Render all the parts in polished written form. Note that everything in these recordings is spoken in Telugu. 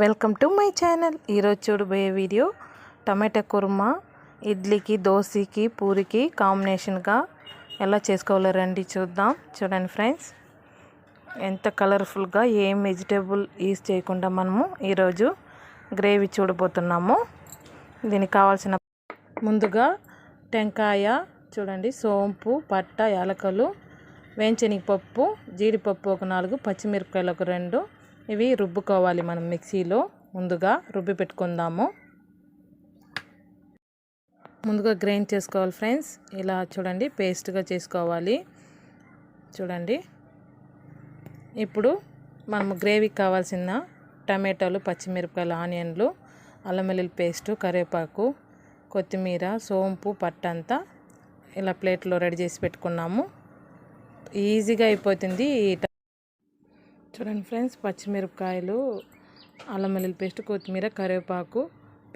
Welcome to my channel. ఈరోజు చూడబోయే వీడియో టమాటా కుర్మా ఇడ్లీకి, దోశకి, పూరికి కాంబినేషన్గా ఎలా చేసుకోవాలో రండి చూద్దాం. చూడండి ఫ్రెండ్స్, ఎంత కలర్ఫుల్గా ఏం వెజిటేబుల్ యూజ్ చేయకుండా మనము ఈరోజు గ్రేవీ చూడబోతున్నాము. దీనికి కావాల్సిన ముందుగా టెంకాయ చూడండి, సోంపు, పట్ట, యాలకలు, వేంచనగపప్పు, జీడిపప్పు ఒక 4, పచ్చిమిరపకాయలు ఒక 2, ఇవి రుబ్బుకోవాలి. మనం మిక్సీలో ముందుగా రుబ్బి పెట్టుకుందాము. ముందుగా గ్రైండ్ చేసుకోవాలి ఫ్రెండ్స్. ఇలా చూడండి పేస్ట్గా చేసుకోవాలి. చూడండి, ఇప్పుడు మనము గ్రేవీకి కావాల్సిన టమాటాలు, పచ్చిమిరపకాయలు, ఆనియన్లు, అల్లం వెల్లుల్లి పేస్టు, కరివేపాకు, కొత్తిమీర, సోంపు, పట్టంతా ఇలా ప్లేట్లో రెడీ చేసి పెట్టుకున్నాము. ఈజీగా అయిపోతుంది. చూడండి ఫ్రెండ్స్, పచ్చిమిరపకాయలు, అల్లం వెల్లుల్లి పేస్ట్, కొత్తిమీర, కరివేపాకు,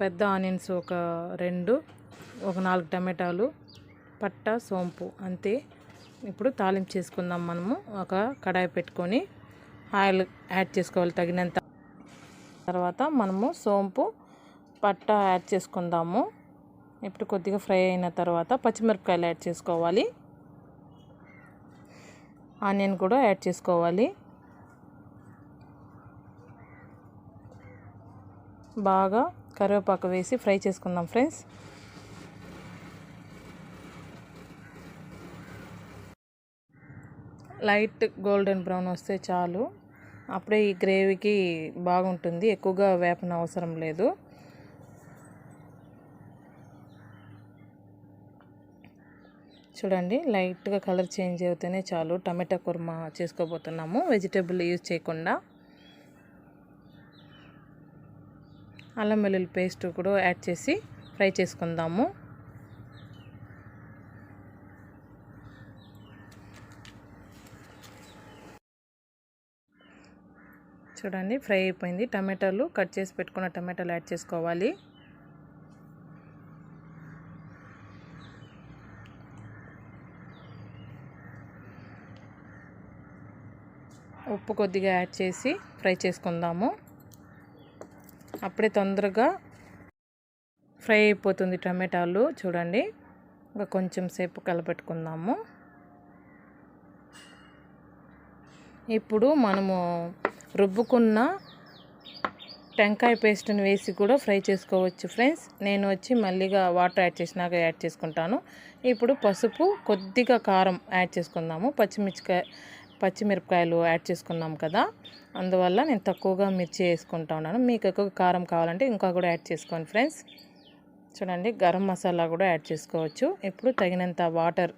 పెద్ద ఆనియన్స్ ఒక 2, ఒక 4 టమాటాలు, పట్ట, సోంపు అంతే. ఇప్పుడు తాలింపు చేసుకుందాం. మనము ఒక కడాయి పెట్టుకొని ఆయిల్ యాడ్ చేసుకోవాలి తగినంత. తర్వాత మనము సోంపు, పట్ట యాడ్ చేసుకుందాము. ఇప్పుడు కొద్దిగా ఫ్రై అయిన తర్వాత పచ్చిమిరపకాయలు యాడ్ చేసుకోవాలి. ఆనియన్ కూడా యాడ్ చేసుకోవాలి. బాగా కరివేపాకు వేసి ఫ్రై చేసుకుందాం ఫ్రెండ్స్. లైట్ గోల్డెన్ బ్రౌన్ వస్తే చాలు, అప్పుడే ఈ గ్రేవీకి బాగుంటుంది. ఎక్కువగా వేపన అవసరం లేదు. చూడండి, లైట్గా కలర్ చేంజ్ అవుతేనే చాలు. టమాటా కుర్మా చేసుకోబోతున్నాము, వెజిటేబుల్ యూజ్ చేయకుండా. అల్లం వెల్లుల్లి పేస్ట్ కూడా యాడ్ చేసి ఫ్రై చేసుకుందాము. చూడండి, ఫ్రై అయిపోయింది. టమాటాలు కట్ చేసి పెట్టుకున్న టమాటాలు యాడ్ చేసుకోవాలి. ఉప్పు కొద్దిగా యాడ్ చేసి ఫ్రై చేసుకుందాము. అప్పుడే తొందరగా ఫ్రై అయిపోతుంది టమాటాలు. చూడండి, ఇంకా కొంచెం సేపు కలపెట్టుకుందాము. ఇప్పుడు మనము రుబ్బుకున్న టెంకాయ పేస్ట్ని వేసి కూడా ఫ్రై చేసుకోవచ్చు ఫ్రెండ్స్. నేను వచ్చి మళ్ళీగా వాటర్ యాడ్ చేసినాక యాడ్ చేసుకుంటాను. ఇప్పుడు పసుపు, కొద్దిగా కారం యాడ్ చేసుకుందాము. పచ్చిమిరపకాయలు యాడ్ చేసుకున్నాం కదా, అందువల్ల నేను తక్కువగా మిర్చి వేసుకుంటా ఉన్నాను. మీకు ఎక్కువ కారం కావాలంటే ఇంకా కూడా యాడ్ చేసుకోండి ఫ్రెండ్స్. చూడండి, గరం మసాలా కూడా యాడ్ చేసుకోవచ్చు. ఇప్పుడు తగినంత వాటర్,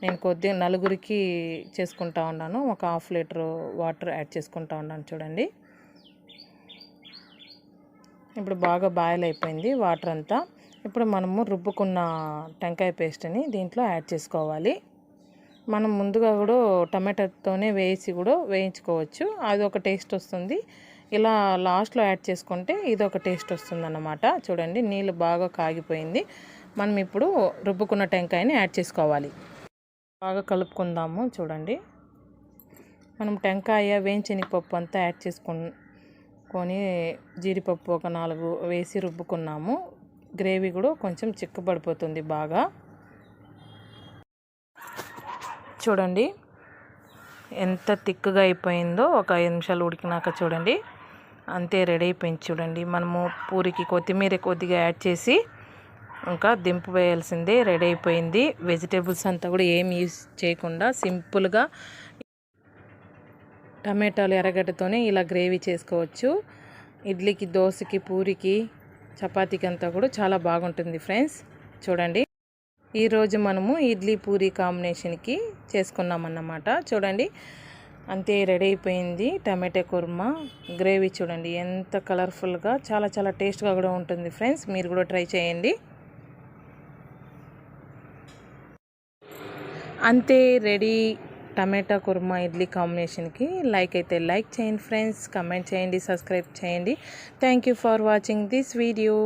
నేను కొద్దిగా 4కి చేసుకుంటా ఉన్నాను. ఒక 1/2 లీటర్ వాటర్ యాడ్ చేసుకుంటా ఉన్నాను. చూడండి, ఇప్పుడు బాగా బాయిల్ అయిపోయింది వాటర్ అంతా. ఇప్పుడు మనము రుబ్బుకున్న టెంకాయ పేస్ట్ని దీంట్లో యాడ్ చేసుకోవాలి. మనం ముందుగా కూడా టమాటాతోనే వేసి కూడా వేయించుకోవచ్చు, అది ఒక టేస్ట్ వస్తుంది. ఇలా లాస్ట్లో యాడ్ చేసుకుంటే ఇది ఒక టేస్ట్ వస్తుంది అన్నమాట. చూడండి, నీళ్ళు బాగా కాగిపోయింది. మనం ఇప్పుడు రుబ్బుకున్న టెంకాయని యాడ్ చేసుకోవాలి. బాగా కలుపుకుందాము. చూడండి, మనం టెంకాయ, వేంచనగపప్పు అంతా యాడ్ చేసుకొని జీడిపప్పు ఒక 4 వేసి రుబ్బుకున్నాము. గ్రేవీ కూడా కొంచెం చిక్కబడిపోతుంది బాగా. చూడండి ఎంత థిక్గా అయిపోయిందో. ఒక 5 నిమిషాలు ఉడికినాక చూడండి అంతే, రెడీ అయిపోయింది. చూడండి, మనము పూరికి కొత్తిమీర కొద్దిగా యాడ్ చేసి ఇంకా దింపు వేయాల్సిందే. రెడీ అయిపోయింది. వెజిటేబుల్స్ అంతా కూడా ఏం యూజ్ చేయకుండా సింపుల్గా టమాటాలు, ఎర్రగడ్డతోనే ఇలా గ్రేవీ చేసుకోవచ్చు. ఇడ్లీకి, దోశకి, పూరికి, చపాతీకి అంతా కూడా చాలా బాగుంటుంది ఫ్రెండ్స్. చూడండి, ఈరోజు మనము ఇడ్లీ, పూరి కాంబినేషన్కి చేసుకున్నామన్నమాట. చూడండి, అంతే రెడీ అయిపోయింది టమాటా కుర్మా గ్రేవీ. చూడండి ఎంత కలర్ఫుల్గా, చాలా చాలా టేస్ట్గా కూడా ఉంటుంది ఫ్రెండ్స్. మీరు కూడా ట్రై చేయండి. అంతే రెడీ టమాటా కుర్మా ఇడ్లీ కాంబినేషన్కి. లైక్ అయితే లైక్ చేయండి ఫ్రెండ్స్, కమెంట్ చేయండి, సబ్స్క్రైబ్ చేయండి. Thank you for watching this video.